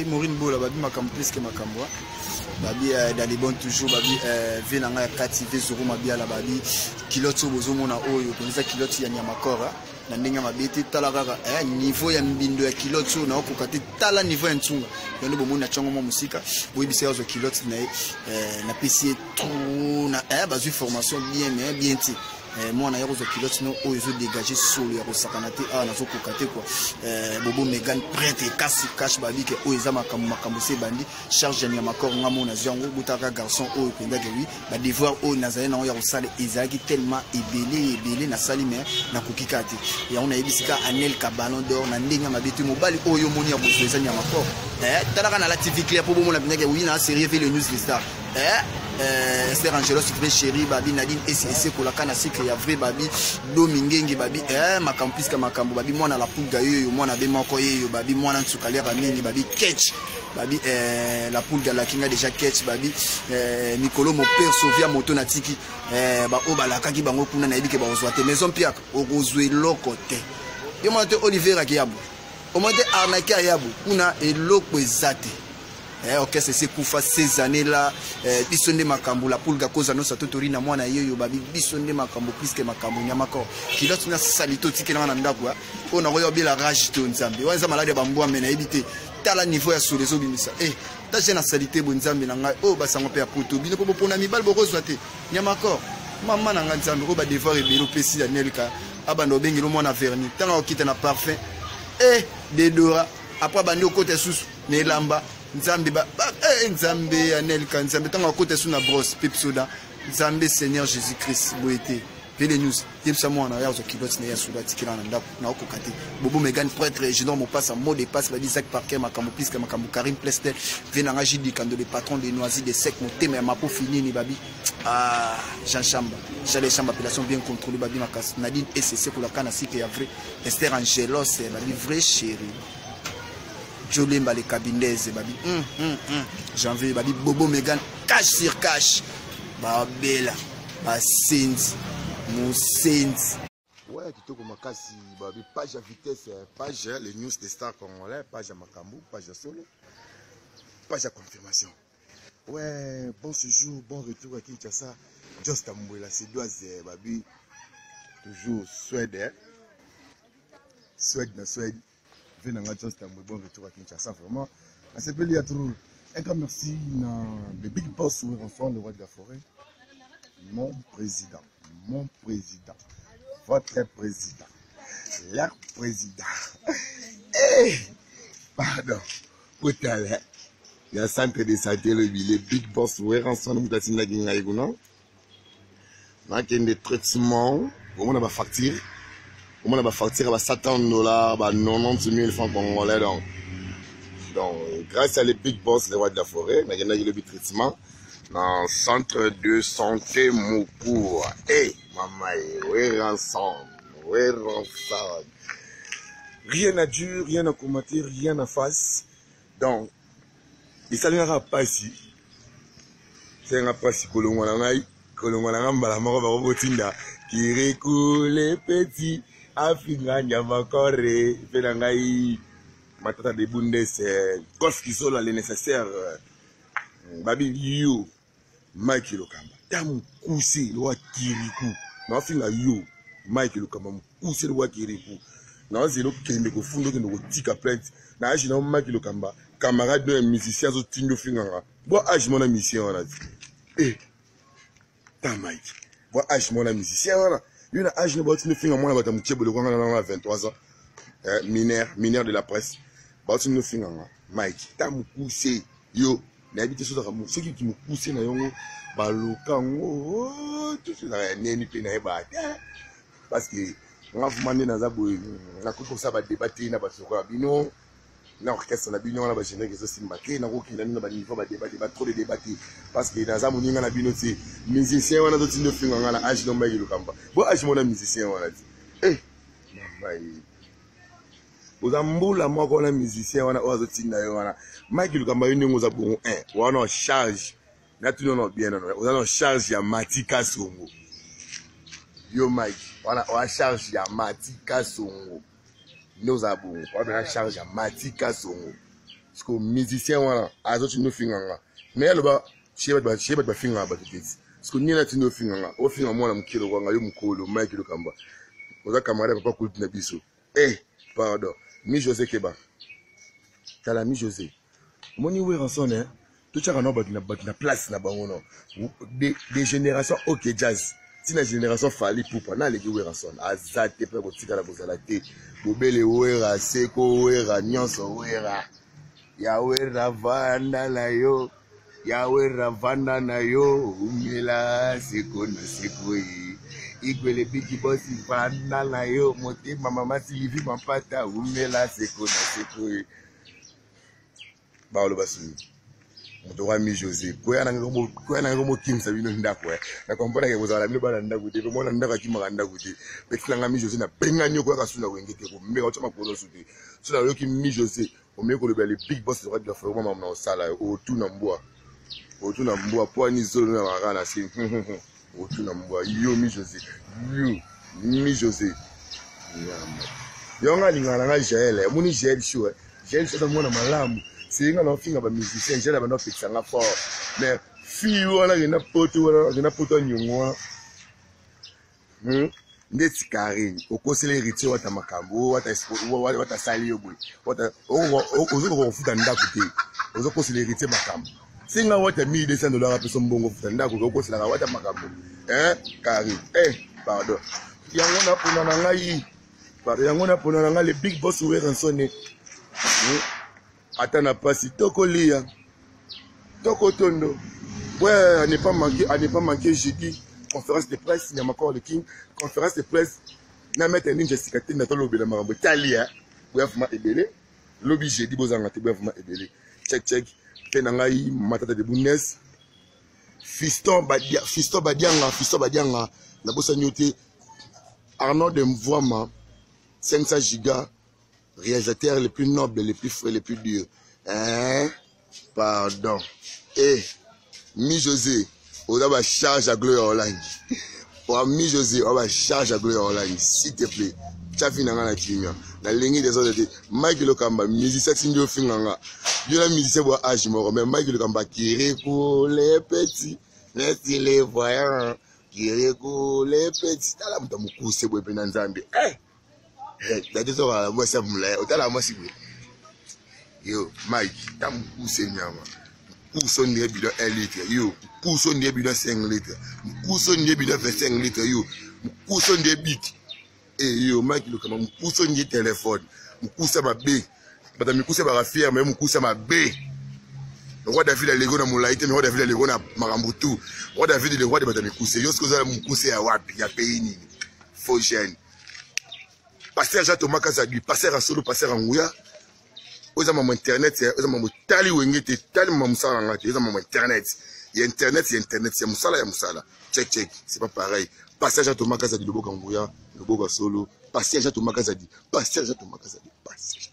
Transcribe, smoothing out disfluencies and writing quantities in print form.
Maureen Bola babi makambo plus que makambo babi dans les bons toujours babi venanga kativé zoro mabi ala babi kiloto bozomona oyo penza kiloto ya nyamakora na ndenge mabeti tala kaka niveau ya mbindo ya kiloto na okokati tala niveau ya ntsunga yondo bomona chongo mo musika boyibisa yazo kiloto na PC tout na bazui formation bien ti moi na yazo kilote no oyo dégager solo ya kosakanate na zo kokate quoi bobo Megan prêtre cash babi ke oyo za makambo se bandi charge ya makor ngamo na zango butaka garçon oyo penda ke oui ba devoir oyo na zana ya kosala ezaki tellement ebele na sali mais na kokikate ya on a yebisika Anel ka ballon d'or na ndinga mabeti mobali oyo moni ya kozoeza nya makor talaka na la TV clair pour bomona penda ke oui na série le news les stars Esther Angelo Sucré Chéri babi Nadine SSC kolaka na cycle ya vrai babi Domingenge babi makampis ka makambo babi mwana la pulga yoyo mwana be moko yoyo babi mwana nsukalera mingi babi catch babi la pulga la kinga déjà catch babi Nicolo mon père Sofia moto na tiki ba obalaka ki bango kuna na yebike ba ozwate maison piaka okozwe lokote yo monte Oliver Akiabu o monte arnaque Ayabu kuna eloko ezate ok c'est kufa ces années là bisonde makambo la pulga koza no satotori na mwana yoyo babi bisonde makambo plus que makambo nyamako kiloto na salito tikela na ndako o na koyo bila rage to nzambe wanza malade bambwa mena ebite tala niveau ya solezo bimisa ta jena salité bo nzambe na ngai o basango pe ya poto bino po pona mibal bokozwa te nyamako mama na ngai nzambe ko ba devoir ebelo pesi ya nelka abando bengelo mwana vernis tanga okita na parfum dedora après bandi okote susu ne lamba Nzambe Nzambe Anel Nzambe tanga kote suna brosse pepsoda Nzambe Seigneur Jésus-Christ boete les news yebsa mo na yazo kilote na yasuda tikila na ndako na okokate bobo Megan prêtre je donne mon passe en mot de passe ba Isaac Parker makambo plus que makambo Karim Plestel venanga jidi kando le patron des noisis des secs mon thème ma po fini ni babi Jean Chamba Jean Chamba appellation bien contrôlée babi makas Nadine SCC ko la kana sike ya vrai Esther Angelo c'est la vraie chérie Jolemba les cabinets babi janvier babi bobo Megan cash sur cash babela basenzi musenzi ouais kitoko makasi babi page à vitesse page les news des stars congolais page à makambo page à solo page à confirmation ouais bon séjour bon retour à Kinshasa just Ambwela Sédoise babi toujours Suède na Suède bon retour à Kinshasa vraiment c'est bien un grand merci le big boss où enfant le roi de la forêt mon président votre président leur président pardon il y a centre de santé le big boss où ensemble nous t'assine la guinée non des traitements on a ma facture on a facture à $700, 90 000 francs congolais. Donc, grâce à les big boss, les rois de la forêt, il y a le traitement dans le centre de santé Moukour. Maman, we're ensemble. Rien à dire, rien à commenter, rien à face. Donc, il ne s'agit pas ici. C'est un pas si Kolongolangai, Balamaro va robotinda, qui récoule les petits. Afrika Nyamakore, Fenangai, Matata de Bundes, Golf qui sont là les nécessaires. Babi you, Mike Lokamba. Tamu Koussi, le roi Kirikou. Non, finga you, Mike Lokamba, Koussi le roi Kirikou. Non, c'est l'autre qui est au fond de nos tika plainte. Non, j'ai non Mike Lokamba, camarade de musicien, zo tingo finga. Bon, âge mon mission, on a dit. Ta Mike. Bon, âge mon musicien, on a. Il y a un âge de 23 ans, mineur de la presse. Mike, t'as me poussé, yo, n'habite sur la mousse, ceux qui me poussent, n'a yon, balokan, tout ça, n'est ni pénal, parce que, on a demandé dans la bouille, on a comme ça, va débattre, n'a pas sur Rabino, n'a orchestre, n'a bino, n'a pas gêné, que ça s'est marqué, n'a aucun n'a pas niveau, va débattre, va trop de débattre, parce que dans la mouille, on a bino, c'est musicien, on a d'autres ne font on a âge de Mike Lokamba. Bon, âge mon musicien, on a dit. Vous avez la moi qu'on a musicien, on a d'autres on a Mike Lokamba, une nous a bon on a charge, n'a tout non bien, on a charge ya Matika Songo. Yo Mike, on a charge ya Matika Songo. nos abons on va charge à Matika Songo parce que musicien voilà azote no finganga mais là bas cheba ba finga ba tete parce que ni na tino finganga o finga mwana mukilo kwanga yo mukolo Mike Lokamba oza camarade papa kultu na biso pardon mi José Keba tala mi José moni we ranson hein tout ça na na place na bango non des générations OK jazz tina génération fali poupa na leki we ranson azate pe ko tika la bozala te bobele wera seko wera nyonso wera ya wera vanda la yo ya wera vanda na yo umela seko na seko igwele bigi bosi vanda la yo motema mama Sylvie mapata umela seko na seko ba lo basu Moto mi José kwa na ngomo King Sabino ndako na kompona ke bozala bino bana ndako te mona ndaka kimaka ndako te petla nga mi José na penga nyoko ka suna wengete ko mbeka chama ko losuti suna yoki mi José o meko le big boss de radio fa mama na osala o tu na mbwa po ni zolo na makana si o tu na mbwa yo mi José yo nga lingana nga Jael muni Jael show ta mona malamu c'est un film ba musicien j'ai la bande fixe nga fort mais fille wana na poto nyongwa ndeti Karine okosele héritier wata makambo wata sali yo boy wata ozo futa ndako te ozo kosele héritier makambo singa wata $1200 apeso mbongo futa ndako okosela wata makambo Karine pardon yango na pona na ngai le big boss we ransonné Atana pasi tokolia tokotondo ouais à ne pas manquer jeudi conférence de presse il y a encore le King conférence de presse na mettre une Jessica Tine na tolobe la marambo talia brefement ebele lobby jeudi bozanga te brefement ebele check pe na ngai matata de Bundes fiston badianga na bosa nyote Arnaud de Mvoama 500 gigas réalisateur les plus nobles, les plus frais, les plus durs. Pardon. Mi José, on va charge à Gloire Online. Mi José, on va charge à Gloire Online, s'il te plaît. Chafi nanga na kimia. La ligne des autres de Mike Lokamba, musicien Sindio Finganga. Dieu la musicien boit âge mort, mais Mike Lokamba qui récoule les petits, les voyants, qui récoule les petits. T'as la mouta moukou se boue penanzambi. D'ailleurs, moi, ça me l'a dit. Moi, c'est yo, Mike, t'as mon poussé, nyama. Poussons des bidons 1 litre, yo. Poussons des bidons 5 litres. Poussons des bidons 25 litres, yo. Poussons des bics. Yo, Mike, le poussons des téléphones. Poussons ma bé. Parce que poussons ma fière, mais poussons ma bé. Le roi David a l'ego dans mon laïté, mais le roi David a l'ego dans Marambutu. Le roi David est le roi de Batami Koussé. Yo, ce que vous avez poussé à Wap, il y a pays, faux gêne. Passer à Jatoma Kazadi, passer à Solo, passer à Ngouya. Aux amants internet, aux amants tali wengete, tali mamsala ngati, aux amants internet. Il y a internet, il y a moussala. Check. C'est pas pareil. Passer à Jatoma Kazadi, le Boka Ngouya, le Boka Solo. Passer à Jatoma Kazadi, passer à Jatoma Kazadi, passer.